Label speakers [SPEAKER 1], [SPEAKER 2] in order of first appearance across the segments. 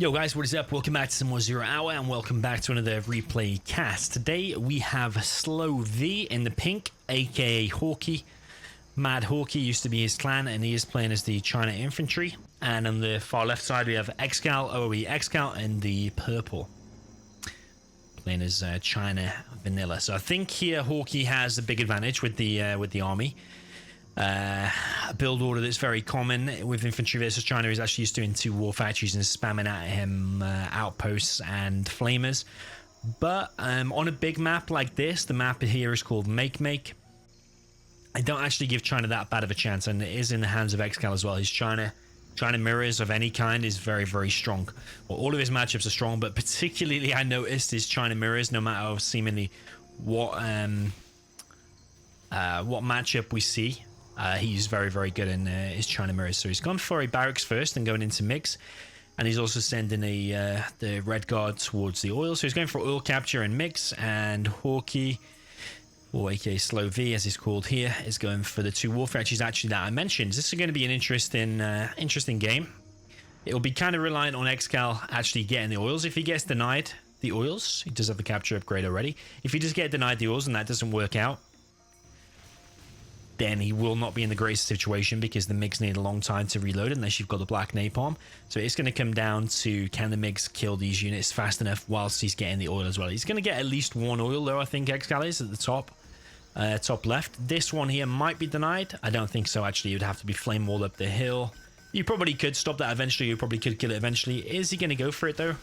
[SPEAKER 1] Yo guys, what is up? Welcome back to some more Zero Hour and welcome back to another replay cast. Today we have Slow V in the pink, aka Hawky. Mad Hawky used to be his clan and he is playing as the China Infantry. And on the far left side we have ExCaL, OE ExCaL in the purple. Playing as China Vanilla. So I think here Hawky has a big advantage with the army. A build order that's very common with Infantry versus China is actually just doing two war factories and spamming at him outposts and flamers. But on a big map like this, the map here is called Make. I don't actually give China that bad of a chance, and it is in the hands of ExCaL as well. His China mirrors of any kind is very, very strong. Well, all of his matchups are strong, but particularly I noticed his China mirrors, no matter seemingly what matchup we see. He's very, very good in his China mirrors. So he's gone for a barracks first and going into mix. And he's also sending the red guard towards the oil. So he's going for oil capture and mix. And Hawky, or aka Slow V as he's called here, is going for the two war factories actually that I mentioned. This is going to be an interesting game. It'll be kind of reliant on ExCaL actually getting the oils. If he gets denied the oils, he does have the capture upgrade already. If he does get denied the oils and that doesn't work out, then he will not be in the greatest situation because the MiGs need a long time to reload unless you've got the black napalm. So it's going to come down to, can the MiGs kill these units fast enough whilst he's getting the oil as well. He's going to get at least one oil though, I think ExCaL is at the top left. This one here might be denied. I don't think so actually. You'd have to be flame wall up the hill. You probably could stop that eventually. You probably could kill it eventually. Is he going to go for it though?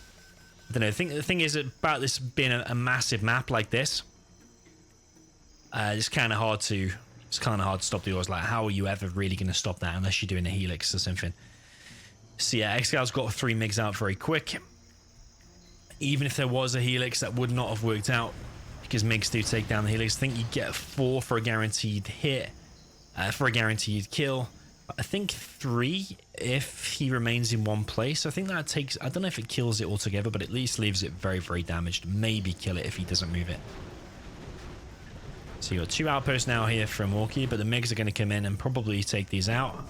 [SPEAKER 1] I don't know. The thing is about this being a massive map like this, it's kind of hard to stop the oils. Like, how are you ever really going to stop that unless you're doing a helix or something? So yeah, ExCaL's got 3 MiGs out very quick. Even if there was a helix, that would not have worked out because MiGs do take down the helix. I think you get 4 for a guaranteed hit, for a guaranteed kill. I think 3 if he remains in one place. I think that takes, I don't know if it kills it altogether, but at least leaves it very, very damaged. Maybe kill it if he doesn't move it. So you've got 2 outposts now here from Hawky, but the MiGs are going to come in and probably take these out.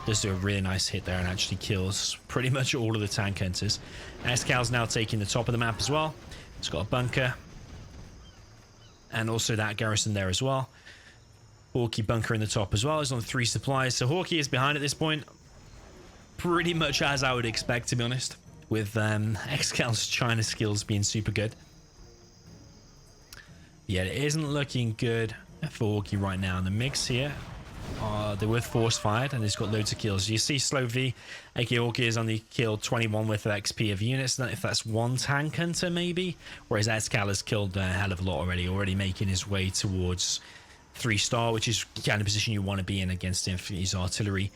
[SPEAKER 1] Does do a really nice hit there and actually kills pretty much all of the tank hunters. ExCaL's now taking the top of the map as well. It's got a bunker. And also that garrison there as well. Hawky bunker in the top as well. He's on 3 supplies. So Hawky is behind at this point. Pretty much as I would expect, to be honest. With ExCaL's China skills being super good. Yeah, it isn't looking good for Hawky right now. And the MiGs here, they were force fired and he's got loads of kills. You see Slow V, aka Hawky, is on the kill 21 with XP of units. If that's 1 tank hunter maybe, whereas ExCaL has killed a hell of a lot already making his way towards 3-star, which is the kind of position you want to be in against his artillery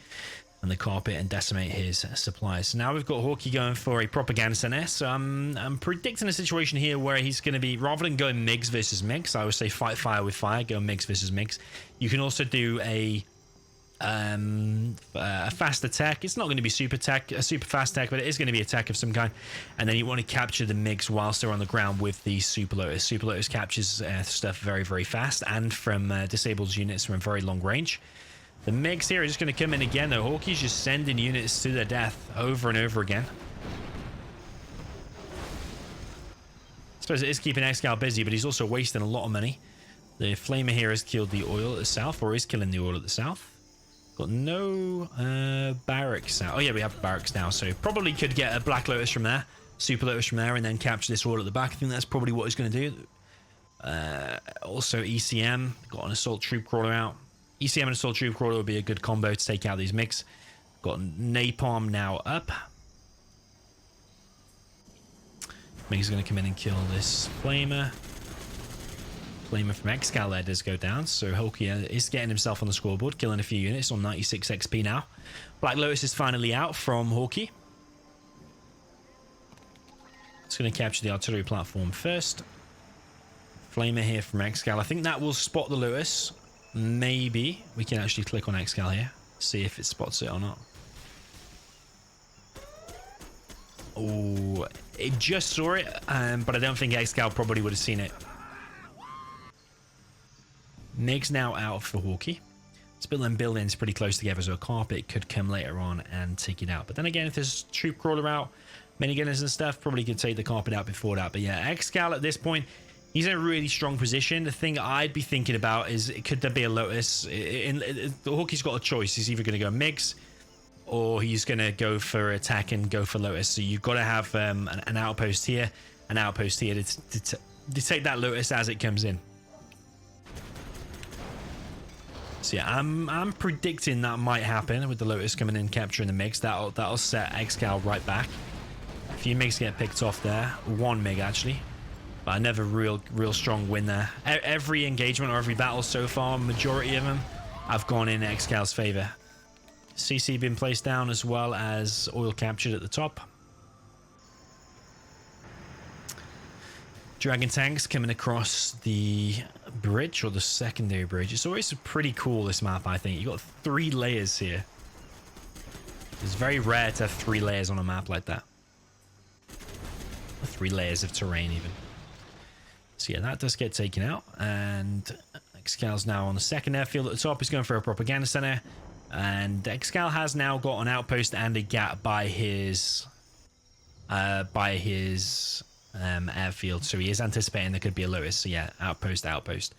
[SPEAKER 1] and the carpet and decimate his supplies. So now we've got Hawky going for a propaganda center. So I'm predicting a situation here where he's going to be, rather than going MiGs versus MiGs, I would say fight fire with fire, go MiGs versus MiGs. You can also do a fast attack. It's not going to be super fast attack, but it is going to be attack of some kind. And then you want to capture the MiGs whilst they're on the ground with the Super Lotus. Super Lotus captures stuff very, very fast and from disabled units from very long range. The MiGs here are just going to come in again, though. Hawky's just sending units to their death over and over again. I suppose it is keeping ExCaL busy, but he's also wasting a lot of money. The Flamer here has killed the oil at the south, or is killing the oil at the south. Got no barracks now. Oh yeah, we have barracks now, so probably could get a Black Lotus from there, Super Lotus from there, and then capture this oil at the back. I think that's probably what he's going to do. Also ECM, got an assault troop crawler out. ECM and assault troop crawler would be a good combo to take out these MiGs. Got napalm now up. MiGs going to come in and kill this flamer. Flamer from ExCaL there does go down, so Hawky is getting himself on the scoreboard, killing a few units on 96 XP now. Black Lotus is finally out from Hawky. It's going to capture the artillery platform first. Flamer here from ExCaL. I think that will spot the Lotus. Maybe we can actually click on ExCaL here, see if it spots it or not. Oh, it just saw it, but I don't think ExCaL probably would have seen it. MiGs now out for Hawky. Let's build them buildings pretty close together, so a carpet could come later on and take it out. But then again, if there's troop crawler out, minigunners and stuff, probably could take the carpet out before that. But yeah, ExCaL at this point, he's in a really strong position. The thing I'd be thinking about is, could there be a Lotus? The Hawky's got a choice. He's either going to go MiGs, or he's going to go for attack and go for Lotus. So you've got to have an outpost here, an outpost here to take that Lotus as it comes in. So yeah, I'm predicting that might happen with the Lotus coming in, capturing the MiGs. That'll set ExCaL right back. A few MiGs get picked off there. One MiG actually, but another real strong win there. Every engagement or every battle so far, majority of them have gone in ExCaL's favor. CC been placed down as well as oil captured at the top. Dragon tanks coming across the bridge, or the secondary bridge. It's always pretty cool, this map, I think. You've got 3 layers here. It's very rare to have 3 layers on a map like that. 3 layers of terrain even. So yeah, that does get taken out, and ExCaL's now on the second airfield at the top. He's going for a propaganda center, and ExCaL has now got an outpost and a gap by his airfield, so he is anticipating there could be a Lotus. So yeah, outpost.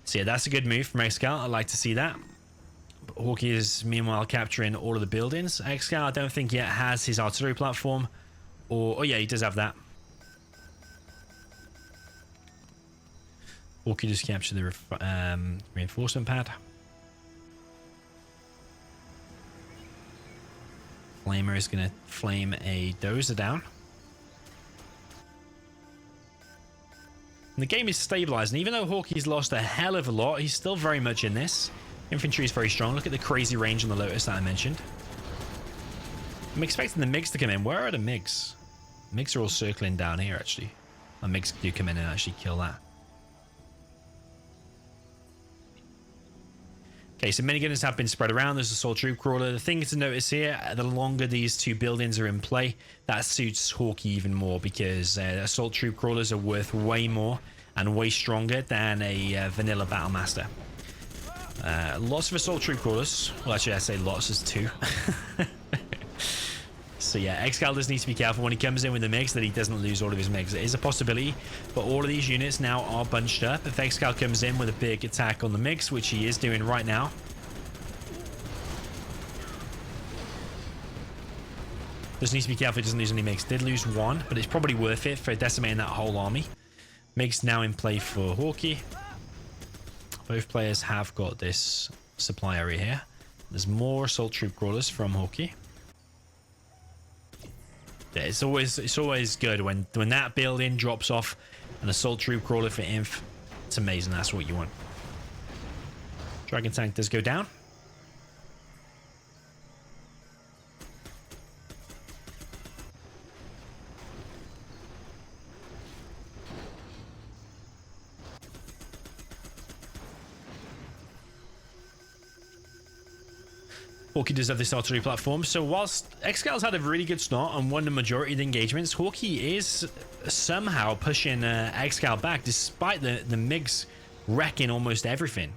[SPEAKER 1] So yeah, that's a good move from ExCaL. I like to see that. But Hawky is meanwhile capturing all of the buildings. ExCaL, I don't think yet has his artillery platform, or oh yeah, he does have that. Hawky just captured the reinforcement pad. Flamer is going to flame a dozer down. And the game is stabilizing. Even though Hawky's lost a hell of a lot, he's still very much in this. Infantry is very strong. Look at the crazy range on the Lotus that I mentioned. I'm expecting the MiGs to come in. Where are the MiGs? MiGs are all circling down here, actually. The MiGs do come in and actually kill that. Okay, so minigunners have been spread around. There's a assault troop crawler. The thing to notice here, the longer these 2 buildings are in play, that suits Hawky even more, because assault troop crawlers are worth way more and way stronger than a vanilla battlemaster. Lots of assault troop crawlers. Well, actually, I say lots, there's 2. So yeah, ExCaL does need to be careful when he comes in with the MiGs that he doesn't lose all of his MiGs. It is a possibility, but all of these units now are bunched up. If ExCaL comes in with a big attack on the MiGs, which he is doing right now, just needs to be careful he doesn't lose any MiGs. Did lose 1, but it's probably worth it for decimating that whole army. MiGs now in play for Hawky. Both players have got this supply area here. There's more assault troop crawlers from Hawky. Yeah, it's always good when that building drops off an assault troop crawler for Inf. It's amazing. That's what you want. Dragon tank does go down. Hawky does have this artillery platform, so whilst ExCaL's had a really good start and won the majority of the engagements, Hawky is somehow pushing ExCaL back despite the MiGs wrecking almost everything.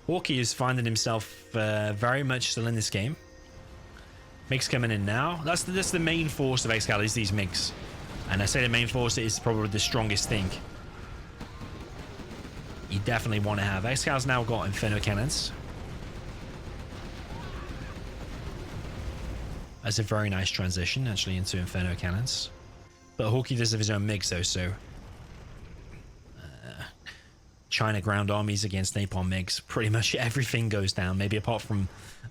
[SPEAKER 1] Hawky is finding himself very much still in this game. MiGs coming in now. That's the main force of ExCaL, is these MiGs. And I say the main force is probably the strongest thing you definitely want to have. ExCaL's now got Inferno cannons. That's a very nice transition, actually, into Inferno cannons. But Hawky does have his own MiGs, though, so... China ground armies against Napalm MiGs. Pretty much everything goes down, maybe apart from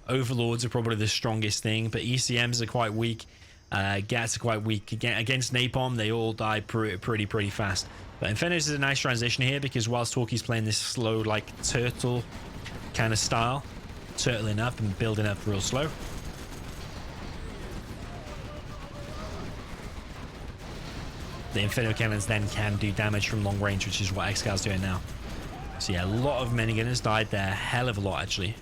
[SPEAKER 1] Overlords are probably the strongest thing, but ECMs are quite weak. GATs are quite weak. Against Napalm, they all die pretty fast. But Infernos is a nice transition here, because whilst Hawky's playing this slow, like, turtle kind of style, turtling up and building up real slow, the Inferno cannons then can do damage from long range, which is what ExCaL's doing now. So yeah, a lot of minigunners died there. Hell of a lot, actually.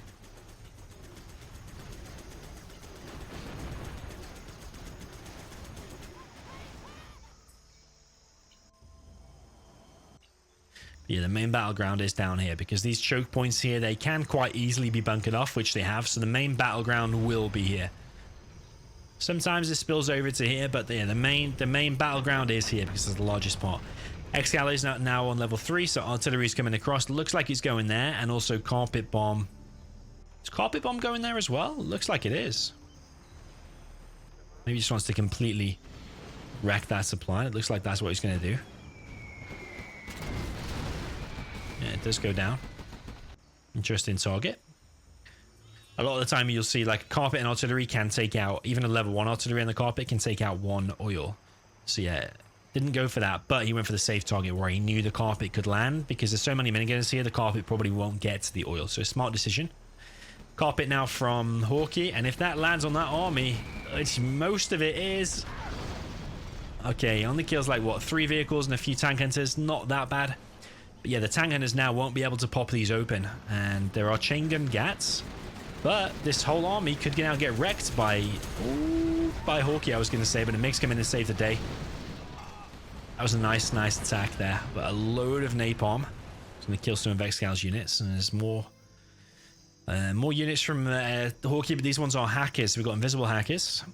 [SPEAKER 1] Yeah, the main battleground is down here because these choke points here, they can quite easily be bunkered off, which they have. So the main battleground will be here. Sometimes it spills over to here, but yeah, the main battleground is here because it's the largest part. ExCaL is now on level 3, so artillery is coming across. Looks like it's going there, and also carpet bomb. Is carpet bomb going there as well? Looks like it is. Maybe he just wants to completely wreck that supply. It looks like that's what he's going to do. Yeah, it does go down. Interesting target. A lot of the time you'll see like carpet and artillery can take out, even a level 1 artillery on the carpet can take out 1 oil. So yeah, didn't go for that, but he went for the safe target where he knew the carpet could land because there's so many minigunners here, the carpet probably won't get to the oil. So a smart decision. Carpet now from Hawky, and if that lands on that army, which most of it is... Okay, only kills like what, 3 vehicles and a few tank hunters, not that bad. But yeah, the tank hunters now won't be able to pop these open, and there are chain gun gats, but this whole army could now get wrecked by Hawky, I was going to say, but it makes come in and save the day. That was a nice attack there, but a load of napalm. It's going to kill some of ExCaL's units, and there's more units from Hawky, but these ones are hackers. So we've got invisible hackers.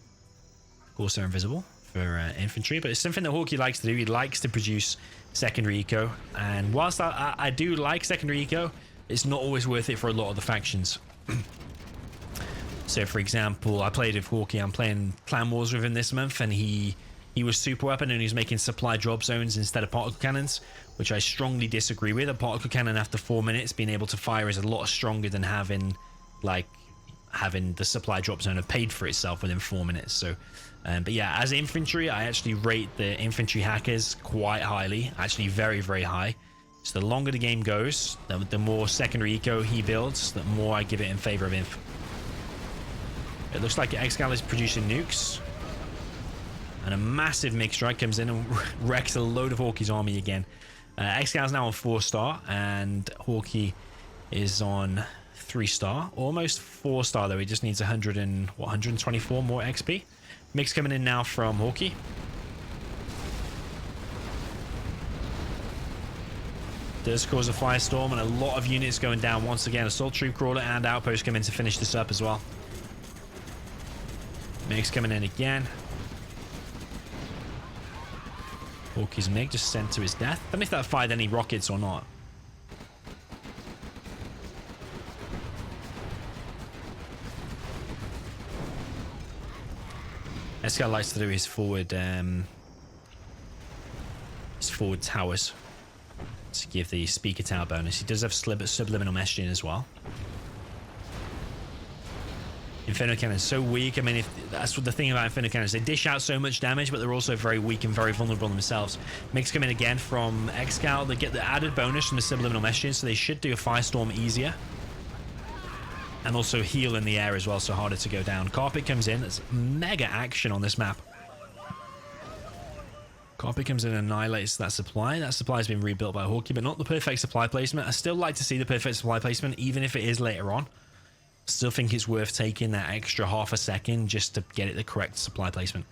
[SPEAKER 1] Of course, they're invisible for infantry, but it's something that Hawky likes to do. He likes to produce secondary eco, and whilst I do like secondary eco, it's not always worth it for a lot of the factions. So for example, I played with Hawky. I'm playing Clan Wars with him this month, and he was super weapon and he was making supply drop zones instead of particle cannons, which I strongly disagree with. A particle cannon after 4 minutes being able to fire is a lot stronger than having the supply drop zone have paid for itself within 4 minutes. So but yeah, as infantry, I actually rate the infantry hackers quite highly, actually very, very high. So the longer the game goes, the more secondary eco he builds, the more I give it in favor of inf. It looks like ExCaL is producing nukes, and a massive MiG strike comes in and wrecks a load of Hawky's army again. ExCaL is now on 4-star, and Hawky is on 3-star, almost 4-star though. He just needs 124 more XP. MiG's coming in now from Hawky. Does cause a firestorm and a lot of units going down once again. Assault troop crawler and outpost come in to finish this up as well. MiG's coming in again. Hawky's MiG just sent to his death. I don't know if that fired any rockets or not. ExCaL likes to do his forward towers to give the speaker tower bonus. He does have subliminal messaging as well. Inferno Cannon is so weak. I mean, that's what the thing about Inferno Cannons. They dish out so much damage, but they're also very weak and very vulnerable themselves. MiGs come in again from ExCaL. They get the added bonus from the subliminal messaging, so they should do a firestorm easier. And also heal in the air as well, so harder to go down. Carpet comes in. There's mega action on this map. Carpet comes in and annihilates that supply. That supply has been rebuilt by Hawky, but not the perfect supply placement. I still like to see the perfect supply placement, even if it is later on. Still think it's worth taking that extra half a second just to get it the correct supply placement.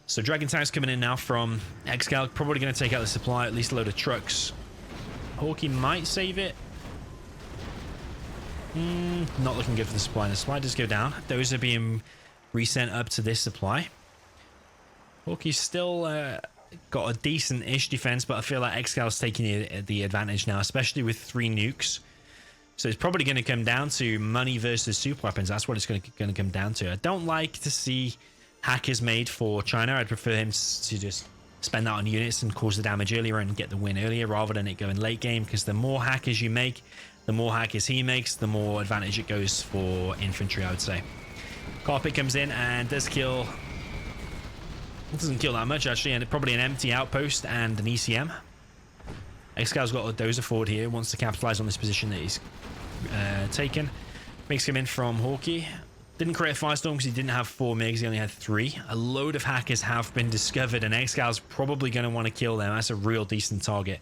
[SPEAKER 1] So Dragon Tanks coming in now from ExCaL. Probably going to take out the supply, at least a load of trucks. Hawky might save it. Not looking good for the supply. The supply does go down. Those are being resent up to this supply. Hawky's still got a decent-ish defense, but I feel like ExCal's taking the advantage now, especially with 3 nukes. So it's probably going to come down to money versus super weapons. That's what it's going to come down to. I don't like to see hackers made for China. I'd prefer him to just spend that on units and cause the damage earlier and get the win earlier rather than it going late game, because the more hackers you make, the more hackers he makes, the more advantage it goes for infantry, I would say. Carpet comes in and does kill... It doesn't kill that much, actually, and probably an empty outpost and an ECM. ExCal's got a dozer forward here, wants to capitalize on this position that he's taken. MiGs come in from Hawky. Didn't create a firestorm because he didn't have 4 MiGs, he only had 3. A load of hackers have been discovered, and ExCal's probably going to want to kill them. That's a real decent target.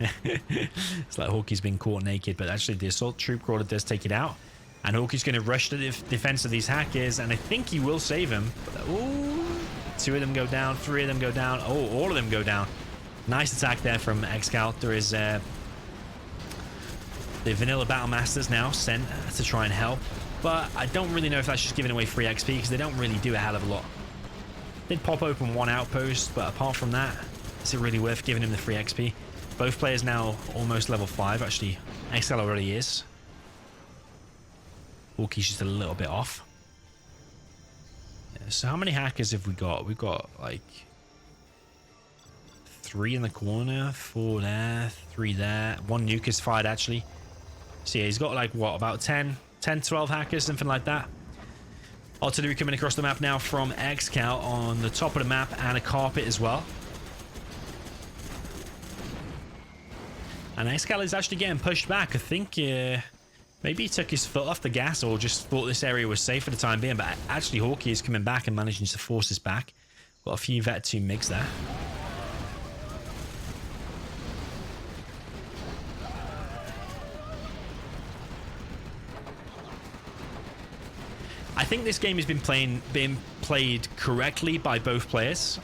[SPEAKER 1] It's like Hawky's been caught naked, but actually the assault troop crawler does take it out. And Hawky's going to rush to the defense of these hackers, and I think he will save him. But, ooh, 2 of them go down, 3 of them go down. Oh, all of them go down. Nice attack there from ExCaL. There is the vanilla battle masters now sent to try and help, but I don't really know if that's just giving away free XP because they don't really do a hell of a lot. Did pop open one outpost, but apart from that, is it really worth giving him the free XP? Both players now almost level 5. Actually, ExCaL already is. Hawky's just a little bit off. Yeah, so how many hackers have we got? We've got like 3 in the corner, 4 there, 3 there. 1 nuke is fired actually. So yeah, he's got like what, about 10, 12 hackers, something like that. Artillery coming across the map now from ExCaL on the top of the map, and a carpet as well. And ExCaL is actually getting pushed back. I think maybe he took his foot off the gas or just thought this area was safe for the time being. But actually, Hawky is coming back and managing to force us back. Got a few Vet 2 MiGs there. I think this game has been played correctly by both players.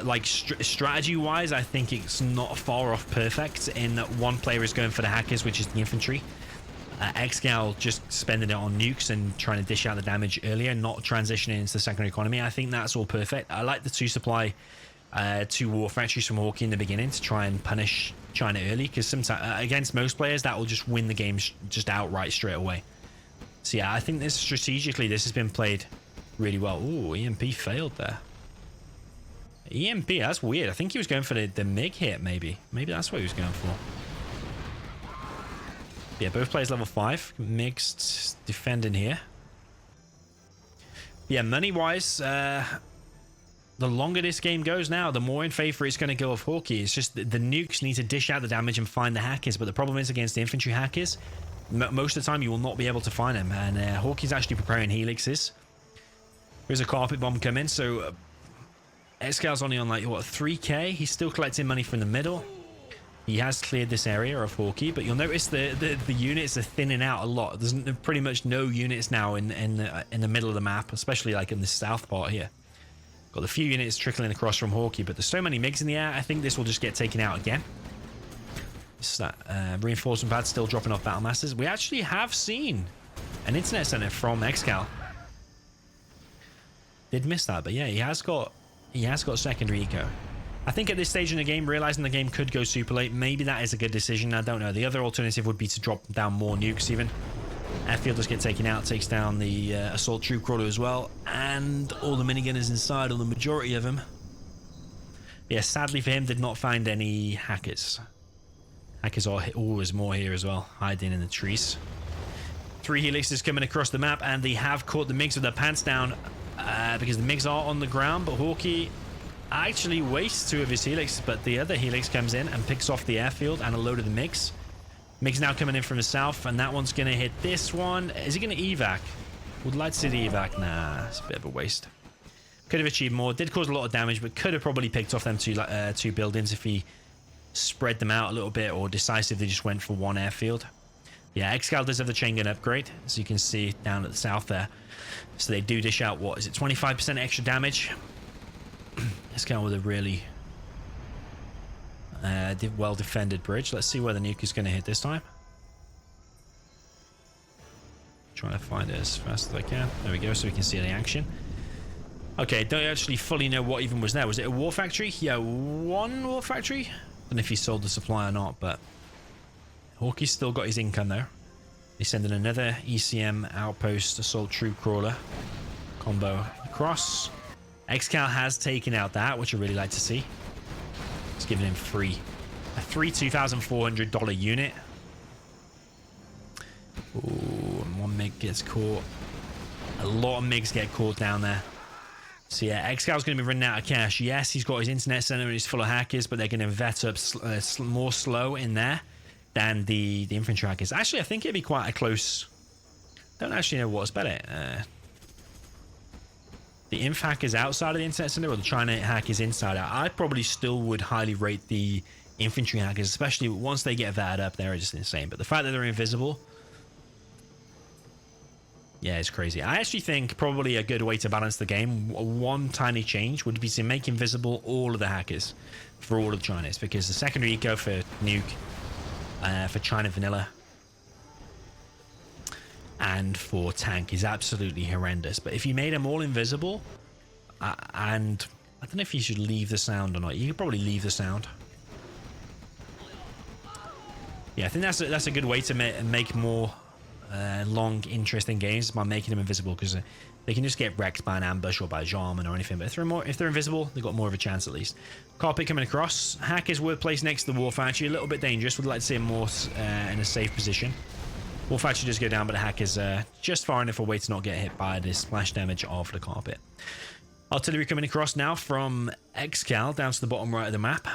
[SPEAKER 1] Like strategy-wise, I think it's not far off perfect in that one player is going for the hackers, which is the infantry. ExCaL just spending it on nukes and trying to dish out the damage earlier, not transitioning into the secondary economy. I think that's all perfect. I like the 2 supply 2 war factories from Hawky in the beginning to try and punish China early, because sometimes against most players that will just win the game just outright straight away. So yeah, I think this strategically this has been played really well. Ooh, EMP failed there. EMP, that's weird. I think he was going for the MiG hit, maybe. Maybe that's what he was going for. Yeah, both players level 5. Mixed defending here. Yeah, money-wise, the longer this game goes now, the more in favor it's going to go of Hawky. It's just the nukes need to dish out the damage and find the hackers, but the problem is against the infantry hackers, most of the time you will not be able to find them, and Hawky's actually preparing helixes. There's a carpet bomb coming, so ExCal's only on like what, 3k. He's still collecting money from the middle. He has cleared this area of Hawky, but you'll notice the units are thinning out a lot. There's pretty much no units now in the middle of the map, especially like in the south part here. Got a few units trickling across from Hawky, but there's so many MiGs in the air. I think this will just get taken out again. This that reinforcement pad still dropping off battle masters. We actually have seen an internet center from ExCaL. Did miss that, but yeah, he has got secondary eco. I think at this stage in the game, realizing the game could go super late, maybe that is a good decision. I don't know. The other alternative would be to drop down more nukes even. Airfield does get taken out, takes down the assault troop crawler as well, and all the minigunners inside, or the majority of them. Yeah, sadly for him, did not find any hackers. Hackers are always more here as well, hiding in the trees. 3 helixes coming across the map, and they have caught the MiGs with their pants down because the MiGs are on the ground, but Hawky actually wastes 2 of his helix, but the other helix comes in and picks off the airfield and a load of the MiGs. MiGs now coming in from the south, and that one's going to hit this one. Is he going to evac? Would like to see the evac. Nah, it's a bit of a waste. Could have achieved more. Did cause a lot of damage, but could have probably picked off them 2 buildings if he spread them out a little bit, or Decisive they just went for 1 airfield. Yeah, ExCaL does have the chain gun upgrade, as you can see down at the south there. So they do dish out, what is it, 25% extra damage. ExCaL with a really well defended bridge. Let's see where the nuke is going to hit this time. Trying to find it as fast as I can. There we go, so we can see the action. Okay, don't actually fully know what even was there. Was it a war factory? Yeah, 1 war factory. Don't know if he sold the supply or not, but Hawky's still got his income there. He's sending another ECM outpost assault troop crawler combo across. ExCaL has taken out that, which I really like to see. It's giving him a free $2,400 unit. Ooh, and 1 MiG gets caught. A lot of MiGs get caught down there. So yeah, ExCal's going to be running out of cash. Yes, he's got his internet center and he's full of hackers, but they're going to vet up more slow in there than the infantry hackers. Actually, I think it'd be quite a close... Don't actually know what's better. The inf hackers outside of the internet center or the China hackers inside out. I probably still would highly rate the infantry hackers, especially once they get vetted up. They're just insane. But the fact that they're invisible... Yeah, it's crazy. I actually think probably a good way to balance the game, one tiny change, would be to make invisible all of the hackers for all of China's, because the secondary eco for nuke, for China vanilla, and for tank is absolutely horrendous. But if you made them all invisible, and I don't know if you should leave the sound or not. You could probably leave the sound. Yeah, I think that's a good way to make more long, interesting games by making them invisible, because they can just get wrecked by an ambush or by a Jarman or anything. But if they're invisible, they've got more of a chance at least. Carpet coming across. Hackers were placed next to the War Factory. A little bit dangerous. Would like to see him more in a safe position. War Factory does go down, but the hackers just far enough away to not get hit by the splash damage of the carpet. Artillery coming across now from ExCaL down to the bottom right of the map.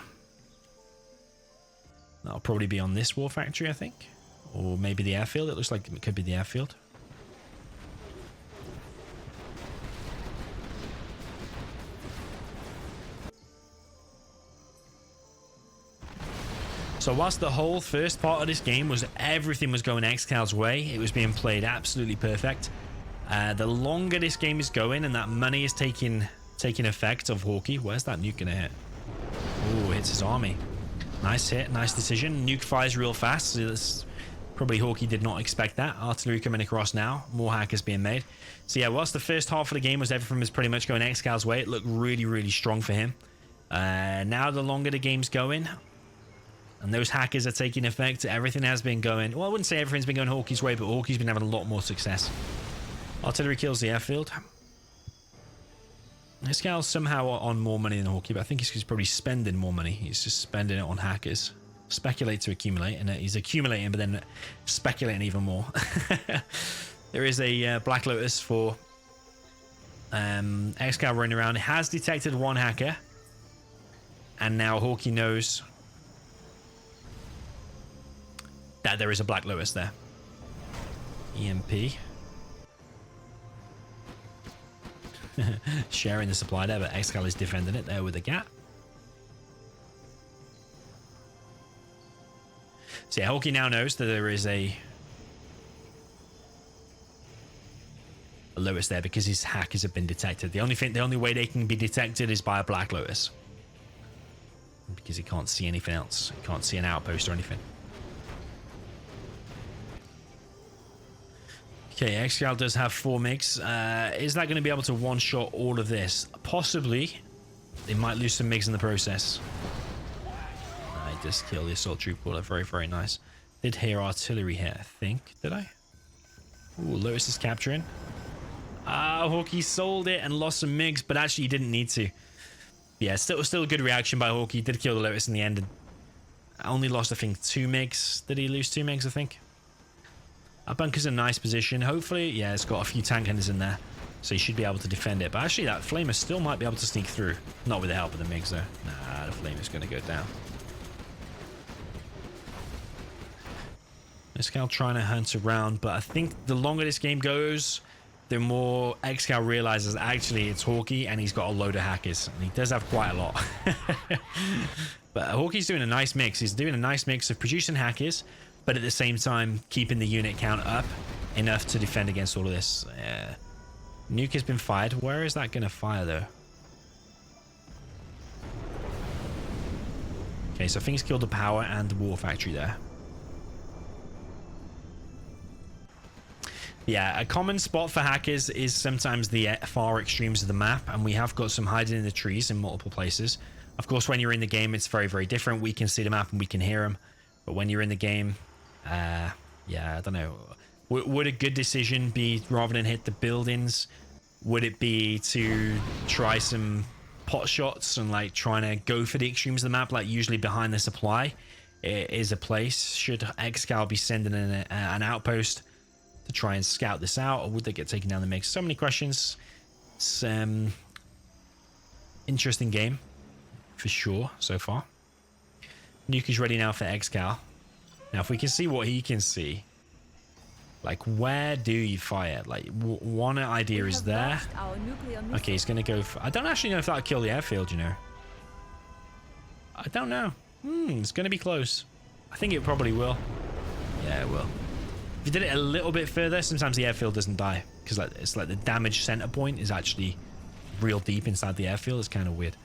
[SPEAKER 1] That'll probably be on this War Factory, I think. Or maybe the airfield. It looks like it could be the airfield. So whilst the whole first part of this game was everything was going ExCaL's way, it was being played absolutely perfect. The longer this game is going and that money is taking effect of Hawky. Where's that nuke gonna hit? Oh, hits his army. Nice hit, nice decision. Nuke fires real fast. So that's probably Hawky did not expect that. Artillery coming across now. More hackers being made. So yeah, whilst the first half of the game was everything was pretty much going ExCaL's way, it looked really, really strong for him. Now the longer the game's going, and those hackers are taking effect, everything has been going... Well, I wouldn't say everything's been going Hawky's way, but Hawky's been having a lot more success. Artillery kills the airfield. ExCaL's somehow on more money than Hawky, but I think he's probably spending more money. He's just spending it on hackers. Speculate to accumulate, and he's accumulating, but then speculating even more. There is a Black Lotus for ExCaL running around. It has detected one hacker, and now Hawky knows that there is a Black Lotus there. EMP. Sharing the supply there, but ExCaL is defending it there with a gap. So yeah, Hawky now knows that there is a Lotus there because his hackers have been detected. The only way they can be detected is by a Black Lotus, because he can't see anything else. He can't see an outpost or anything. Okay, ExCaL does have 4 MiGs. Is that going to be able to one-shot all of this? Possibly. They might lose some MiGs in the process. I just killed the assault troop order. Very, very nice. Did hear artillery here, I think. Did I? Ooh, Lotus is capturing. Hawky sold it and lost some MiGs, but actually he didn't need to. Yeah, still a good reaction by Hawky. He did kill the Lotus in the end. And only lost, I think, 2 MiGs. Did he lose 2 MiGs, I think? Our bunker's in a nice position. Hopefully, yeah, it's got a few tank hunters in there, so you should be able to defend it. But actually, that flamer still might be able to sneak through. Not with the help of the MiGs, though. Nah, the flamer's going to go down. ExCaL trying to hunt around, but I think the longer this game goes, the more ExCaL realizes actually it's Hawky, and he's got a load of hackers, and he does have quite a lot. But Hawky's doing a nice mix. He's doing a nice mix of producing hackers, but at the same time keeping the unit count up enough to defend against all of this. Nuke has been fired. Where is that going to fire, though? Okay, so I think he's killed the power and the War Factory there. Yeah, a common spot for hackers is sometimes the far extremes of the map, and we have got some hiding in the trees in multiple places. Of course, when you're in the game, it's very, very different. We can see the map and we can hear them. But when you're in the game, yeah, I don't know. Would a good decision be, rather than hit the buildings, would it be to try some pot shots and like trying to go for the extremes of the map, like usually behind the supply is a place? Should ExCaL be sending in an outpost to try and scout this out, or would they get taken down the mix? So many questions. It's interesting game for sure so far. Nuke is ready now for ExCaL. Now, if we can see what he can see, like, where do you fire? Like, one idea is there. Okay, he's going to go for... I don't actually know if that'll kill the airfield, you know. I don't know. It's going to be close. I think it probably will. Yeah, it will. If you did it a little bit further, sometimes the airfield doesn't die because it's like the damage center point is actually real deep inside the airfield. It's kind of weird.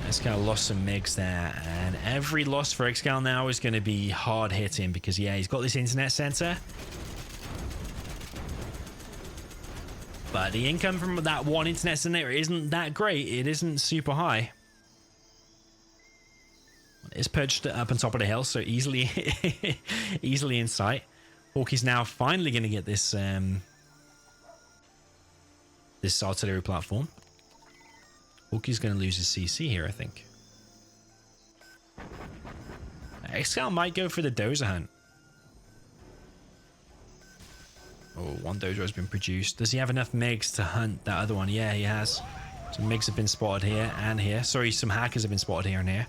[SPEAKER 1] ExCaL lost some MiGs there, and every loss for ExCaL now is going to be hard hitting because, yeah, he's got this internet center. But the income from that one internet center isn't that great. It isn't super high. It's perched up on top of the hill, so easily easily in sight. Hawky's now finally going to get this this artillery platform. Hawky's going to lose his CC here, I think. ExCaL might go for the dozer hunt. Oh, one dozer has been produced. Does he have enough MiGs to hunt that other one? Yeah, he has. Some MiGs have been spotted here and here. Sorry, some hackers have been spotted here and here.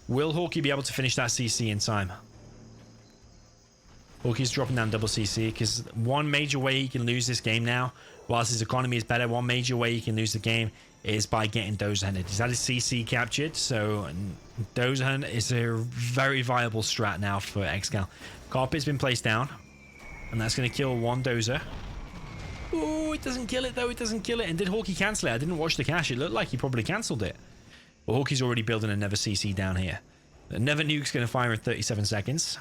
[SPEAKER 1] Will Hawky be able to finish that CC in time? Hawky's dropping down double CC because one major way he can lose this game now, whilst his economy is better, one major way he can lose the game is by getting dozer hunted. He's had his CC captured, so dozer hunt is a very viable strat now for ExCaL. Carpet's been placed down, and that's going to kill one dozer. Oh, it doesn't kill it though. It doesn't kill it. And did Hawky cancel it? I didn't watch the cache. It looked like he probably cancelled it. But Hawky's already building another CC down here. Another nuke's going to fire in 37 seconds.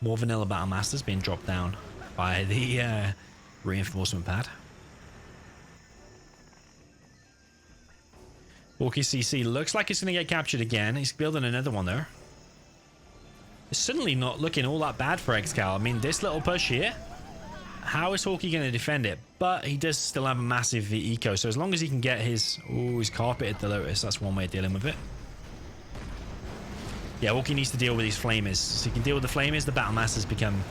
[SPEAKER 1] More vanilla battle masters being dropped down by the reinforcement pad. Hawky CC looks like it's going to get captured again. He's building another one there. It's suddenly not looking all that bad for ExCaL. I mean, this little push here, how is Hawky going to defend it? But he does still have a massive eco, so as long as he can get his... Oh, he's carpeted the Lotus. That's one way of dealing with it. Yeah, Hawky needs to deal with these flamers. So he can deal with the flamers, the battle masters become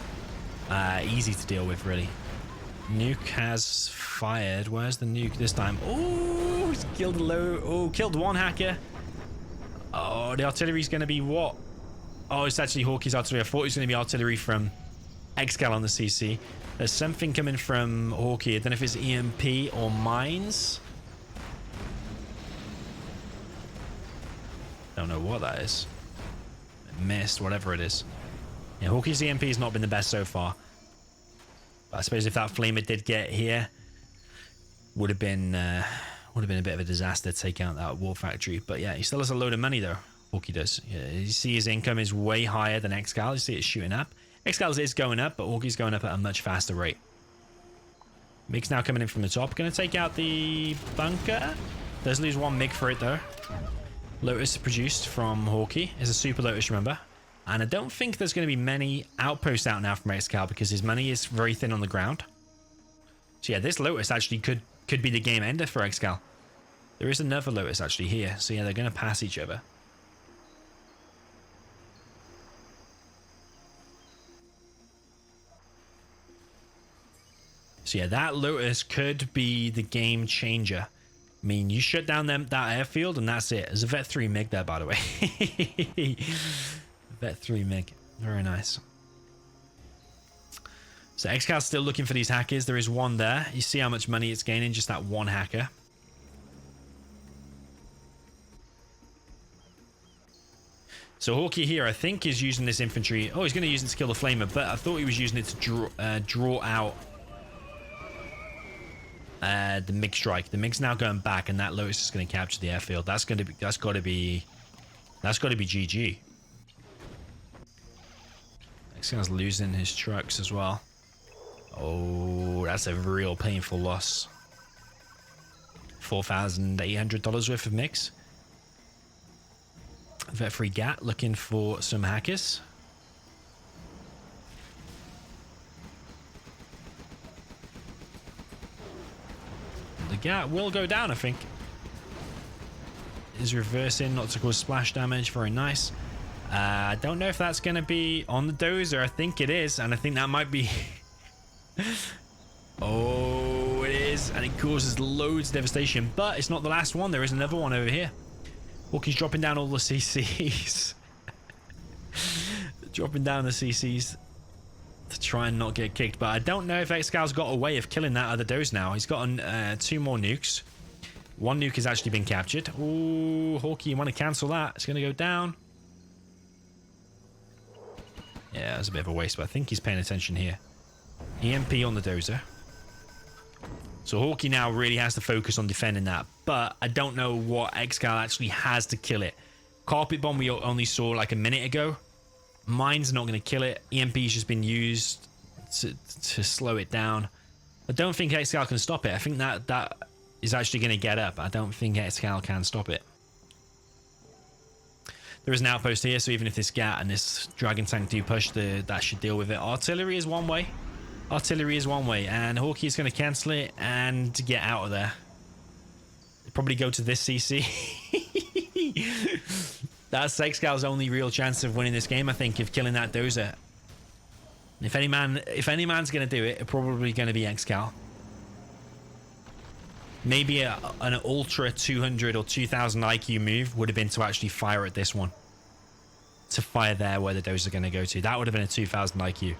[SPEAKER 1] easy to deal with, really. Nuke has fired. Where's the nuke this time? Oh, he's killed a low. Oh, killed one hacker. Oh, the artillery's going to be what? Oh, it's actually Hawky's artillery. I thought it was going to be artillery from ExCaL on the CC. There's something coming from Hawky. I don't know if it's EMP or mines. Don't know what that is. Missed, whatever it is. Yeah, Hawky's EMP has not been the best so far. But I suppose if that flamer did get here, would have been a bit of a disaster to take out that war factory. But yeah, he still has a load of money though. Hawky does. Yeah, you see his income is way higher than ExCaL. You see it shooting up. ExCaL is going up, but Hawky's going up at a much faster rate. MiG's now coming in from the top. Going to take out the bunker. Does lose one MiG for it though. Lotus produced from Hawky is a super Lotus, remember? And I don't think there's going to be many outposts out now from ExCaL because his money is very thin on the ground. So yeah, this Lotus actually could be the game ender for ExCaL. There is another Lotus actually here. So yeah, they're going to pass each other. So yeah, that Lotus could be the game changer. I mean, you shut down that airfield and that's it. There's a Vet 3 MiG there, by the way. Vet 3 MiG. Very nice. So ExCal's still looking for these hackers. There is one there. You see how much money it's gaining, just that one hacker. So Hawky here, I think, is using this infantry. Oh, he's going to use it to kill the flamer, but I thought he was using it to draw out the MiG strike. The MiG's now going back, and that Lotus is going to capture the airfield. That's got to be GG. ExCal's losing his trucks as well. Oh, that's a real painful loss. $4,800 worth of MiGs. Vet 3 GAT looking for some hackers. The GAT will go down, I think. Is reversing, not to cause splash damage. Very nice. I don't know if that's going to be on the dozer. I think it is, and I think that might be... Oh, it is, and it causes loads of devastation, but it's not the last one. There is another one over here. Hawky's dropping down all the CCs. Dropping down the CCs to try and not get kicked, but I don't know if ExCal's got a way of killing that other doze now. He's got 2 more nukes. One nuke has actually been captured. Ooh, Hawky, you want to cancel that? It's going to go down. Yeah, that was a bit of a waste, but I think he's paying attention here. EMP on the dozer. So Hawky now really has to focus on defending that, but I don't know what ExCaL actually has to kill it. Carpet bomb we only saw like a minute ago. Mine's not going to kill it. EMP's just been used to slow it down. I don't think ExCaL can stop it. I think that is actually going to get up. I don't think ExCaL can stop it. There is an outpost here, so even if this GAT and this Dragon Tank do push, that should deal with it. Artillery is one way. Artillery is one way, and Hawky is going to cancel it and get out of there. Probably go to this CC. That's ExCal's only real chance of winning this game, I think, of killing that dozer. If any man's going to do it, it's probably going to be ExCaL. Maybe an ultra 200 or 2000 IQ move would have been to actually fire at this one. To fire there where the dozer are going to go to. That would have been a 2000 IQ.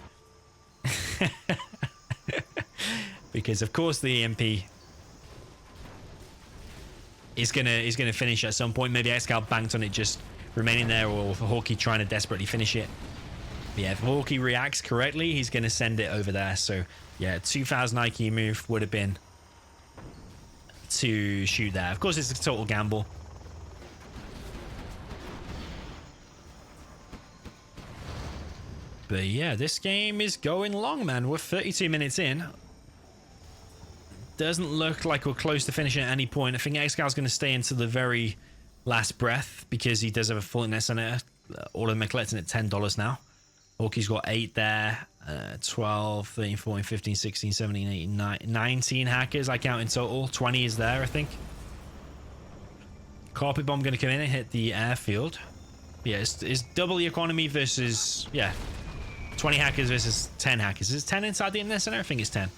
[SPEAKER 1] Because of course the EMP is gonna finish at some point. Maybe ExCaL banked on it just remaining there, or Hawky trying to desperately finish it. But yeah, if Hawky reacts correctly, he's gonna send it over there. So yeah, 2000 IQ move would have been to shoot there. Of course, it's a total gamble. But yeah, this game is going long, man. We're 32 minutes in. Doesn't look like we're close to finishing at any point. I think ExCal's going to stay into the very last breath because he does have a full internet center. All of them are collecting at $10 now. Hawky's got 8 there. 12, 13, 14, 15, 16, 17, 18, 19 hackers I count in total. 20 is there, I think. Carpet bomb going to come in and hit the airfield. Yeah, it's double the economy versus... Yeah. 20 hackers versus 10 hackers. Is it 10 inside the internet center? I think it's 10.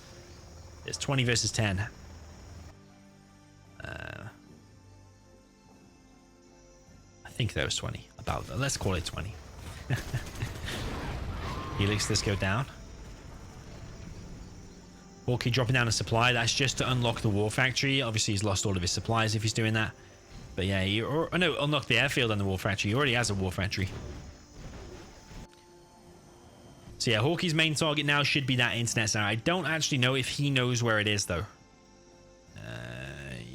[SPEAKER 1] It's 20 versus 10. I think that was 20. Let's call it 20. Helix, let's go down. Hawky dropping down a supply. That's just to unlock the war factory. Obviously, he's lost all of his supplies if he's doing that. But yeah, unlock the airfield and the war factory. He already has a war factory. So yeah, Hawky's main target now should be that internet center. I don't actually know if he knows where it is, though.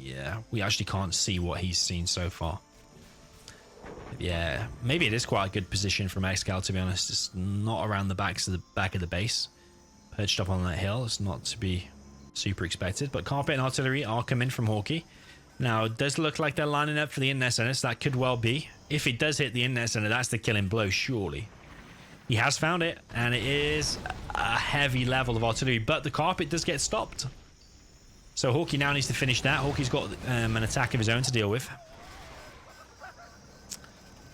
[SPEAKER 1] Yeah, we actually can't see what he's seen so far. Yeah, maybe it is quite a good position from ExCaL, to be honest. It's not around the back of the base. Perched up on that hill. It's not to be super expected. But carpet and artillery are coming from Hawky. Now, it does look like they're lining up for the internet center, so that could well be. If it does hit the internet center, that's the killing blow, surely. He has found it, and it is a heavy level of artillery, but the carpet does get stopped. So Hawky now needs to finish that. Hawky's got an attack of his own to deal with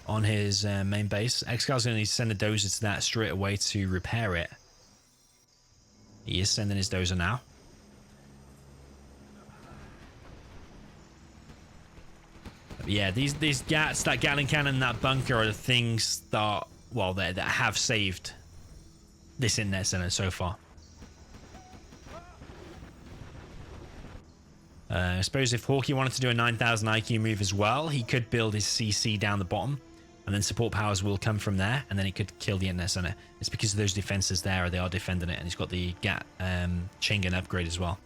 [SPEAKER 1] on his main base. ExCal's going to need to send a dozer to that straight away to repair it. He is sending his dozer now. But yeah, these GATs, that Gatling cannon, and that bunker are the things that, well, that have saved this internet center so far. I suppose if Hawky wanted to do a 9000 IQ move as well, he could build his CC down the bottom, and then support powers will come from there, and then he could kill the internet center. It's because of those defenses there, they are defending it, and he's got the GAT chain gun upgrade as well.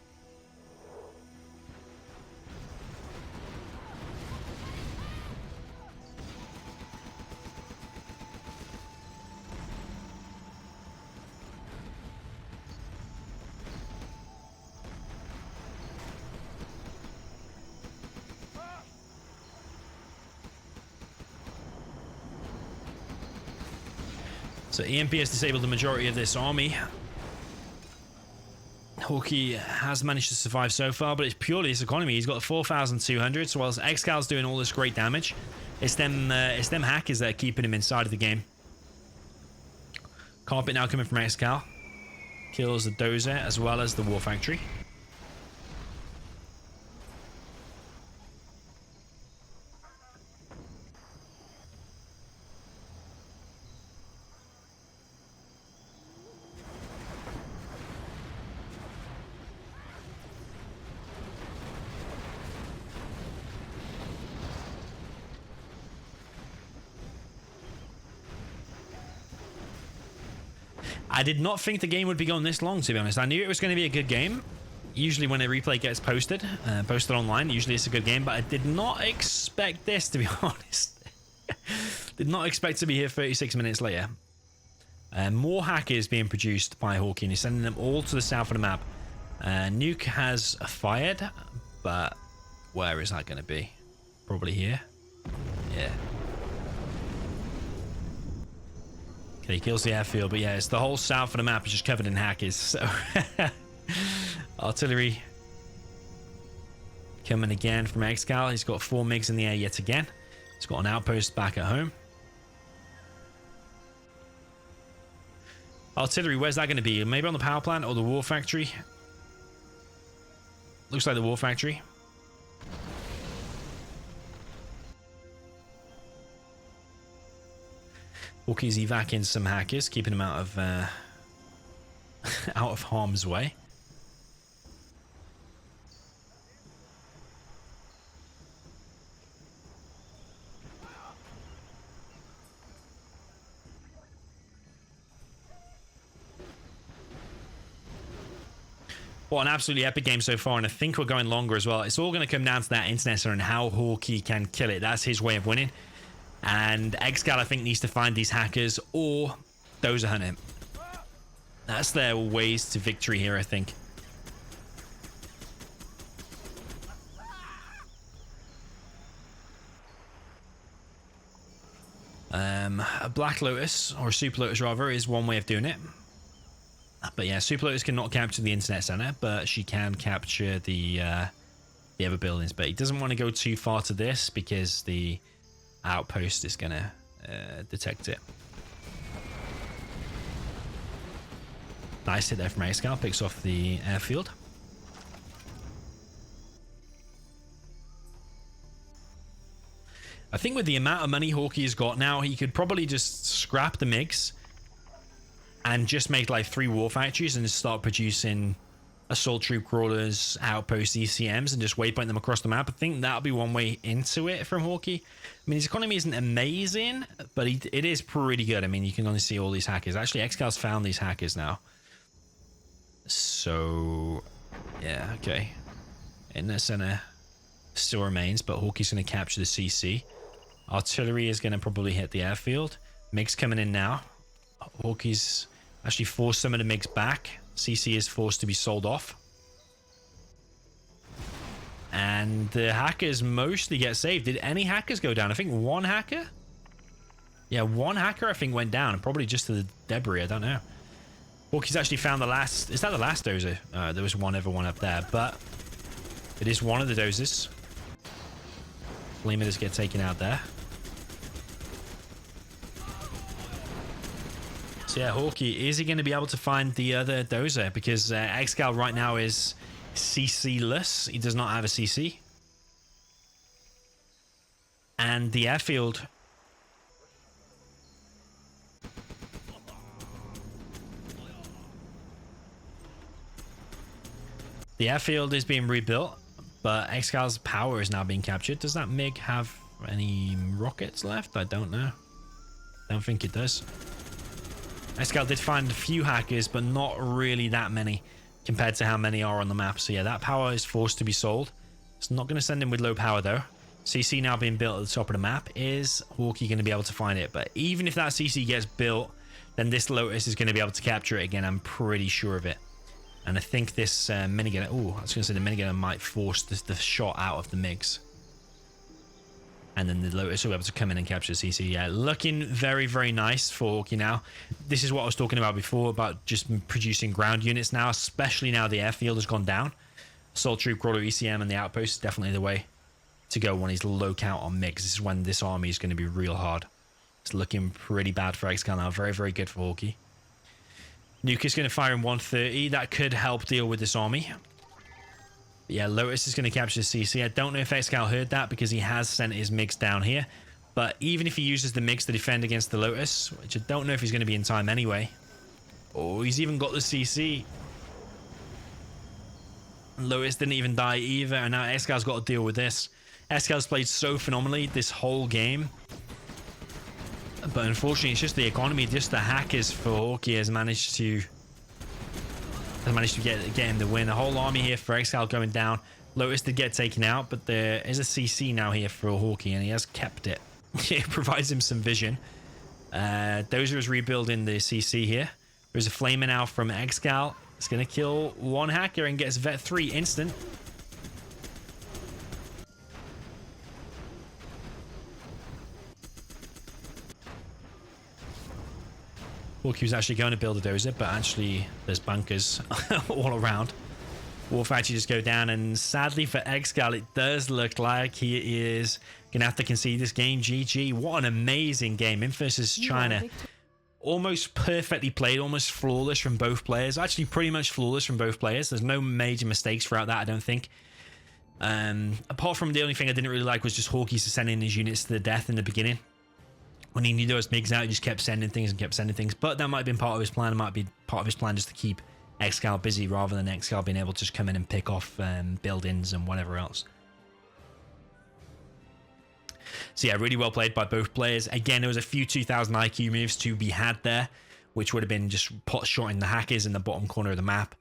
[SPEAKER 1] So EMP has disabled the majority of this army. Hawky has managed to survive so far, but it's purely his economy. He's got 4,200, so whilst ExCal's doing all this great damage, it's them hackers that are keeping him inside of the game. Carpet now coming from ExCaL. Kills the dozer as well as the war factory. I did not think the game would be going this long, to be honest. I knew it was going to be a good game. Usually when a replay gets posted online, usually it's a good game, but I did not expect this, to be honest. Did not expect to be here 36 minutes later. More hackers being produced by Hawky, and he's sending them all to the south of the map. Nuke has fired, but where is that going to be? Probably here. Yeah. Okay, he kills the airfield, but yeah, it's the whole south of the map is just covered in hackers. So artillery coming again from ExCaL. He's got 4 MiGs in the air yet again. He's got an outpost back at home. Artillery, where's that going to be? Maybe on the power plant or the war factory? Looks like the war factory. Hawky's evacing some hackers, keeping them out of out of harm's way. What an absolutely epic game so far, and I think we're going longer as well. It's all going to come down to that internet center and how Hawky can kill it. That's his way of winning. And ExCaL, I think, needs to find these hackers or dozer hunt him. That's their ways to victory here, I think. A Black Lotus, or a Super Lotus rather, is one way of doing it. But yeah, Super Lotus cannot capture the internet center, but she can capture the other buildings. But he doesn't want to go too far to this because the outpost is gonna detect it. Nice hit there from ExCaL, picks off the airfield. I think with the amount of money Hawky's got now, he could probably just scrap the MiGs and just make like 3 war factories and start producing assault troop crawlers, outpost ECMs, and just waypoint them across the map. I think that'll be one way into it from Hawky. I mean, his economy isn't amazing, but it is pretty good. I mean, you can only see all these hackers. Actually, ExCal's found these hackers now. So, yeah, okay. In the center still remains, but Hawky's going to capture the CC. Artillery is going to probably hit the airfield. MiG's coming in now. Hawky's actually forced some of the MiGs back. CC is forced to be sold off. And the hackers mostly get saved. Did any hackers go down? I think one hacker? Yeah, one hacker I think went down. Probably just to the debris. I don't know. Hawky's actually found the last... Is that the last dozer? There was one other one up there. But it is one of the dozers. Limiters get taken out there. So yeah, Hawky, is he going to be able to find the other dozer? Because ExCaL right now is CC-less. He does not have a CC. And the airfield... The airfield is being rebuilt, but ExCaL's power is now being captured. Does that MiG have any rockets left? I don't know. Don't think it does. ExCaL did find a few hackers, but not really that many compared to how many are on the map. So yeah, that power is forced to be sold. It's not going to send him with low power though. CC now being built at the top of the map. Is Hawky going to be able to find it? But even if that CC gets built, then this Lotus is going to be able to capture it again. I'm pretty sure of it. And I think this minigun... Oh, I was going to say the minigun might force the shot out of the MiGs. And then the Lotus will be able to come in and capture the CC. Yeah, looking very, very nice for Hawky now. This is what I was talking about before, about just producing ground units now, especially now the airfield has gone down. Assault Troop, Crawler, ECM, and the outpost is definitely the way to go when he's low count on MiGs. This is when this army is going to be real hard. It's looking pretty bad for ExCaL now. Very, very good for Hawky. Nuke is going to fire in 130. That could help deal with this army. But yeah, Lotus is going to capture the CC. I don't know if ExCaL heard that because he has sent his MiGs down here. But even if he uses the MiGs to defend against the Lotus, which I don't know if he's going to be in time anyway. Oh, he's even got the CC. Lotus didn't even die either, and now ExCal's got to deal with this. ExCal's played so phenomenally this whole game. But unfortunately, it's just the economy, just the hackers for Hawky has managed to get him the win. The whole army here for ExCaL going down. Lotus did get taken out, but there is a CC now here for Hawky, and he has kept it. It provides him some vision. Dozer is rebuilding the CC here. There's a flamer now from ExCaL. It's going to kill one hacker and gets Vet 3 instant. Hawky was actually going to build a dozer, but actually there's bunkers all around. Wolf actually just go down, and sadly for ExCaL, it does look like he is going to have to concede this game. GG. What an amazing game. Infamous China. Almost perfectly played, almost flawless from both players. Actually pretty much flawless from both players. There's no major mistakes throughout that, I don't think. Apart from the only thing I didn't really like was just Hawky sending his units to the death in the beginning. When he knew those MiGs out, he just kept sending things and kept sending things. But that might have been part of his plan. It might be part of his plan just to keep ExCaL busy rather than ExCaL being able to just come in and pick off buildings and whatever else. So yeah, really well played by both players. Again, there was a few 2000 IQ moves to be had there, which would have been just pot shotting the hackers in the bottom corner of the map.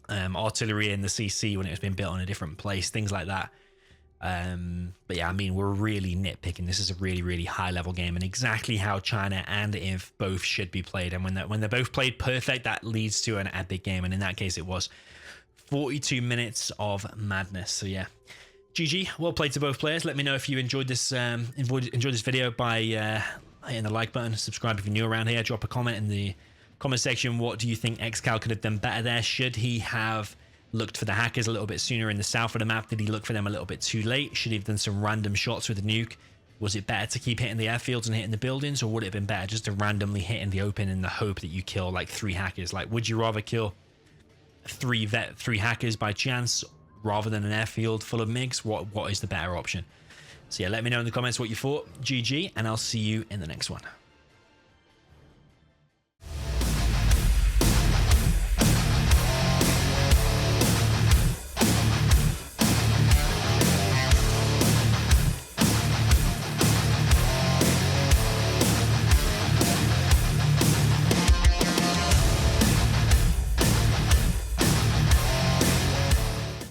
[SPEAKER 1] Artillery in the CC when it was being built on a different place, things like that. But yeah, I mean, we're really nitpicking. This is a really, really high level game, and exactly how China and Inf both should be played. And when they're both played perfect, that leads to an epic game. And in that case, it was 42 minutes of madness. So yeah, GG. Well played to both players. Let me know if you enjoyed this video by hitting the like button. Subscribe if you're new around here. Drop a comment in the comment section. What do you think ExCaL could have done better there? Should he have looked for the hackers a little bit sooner in the south of the map? Did he look for them a little bit too late? Should he have done some random shots with the nuke? Was it better to keep hitting the airfields and hitting the buildings, or would it have been better just to randomly hit in the open in the hope that you kill like 3 hackers? Like, would you rather kill 3 hackers by chance rather than an airfield full of MiGs? What is the better option? So yeah, let me know in the comments what you thought. GG, and I'll see you in the next one.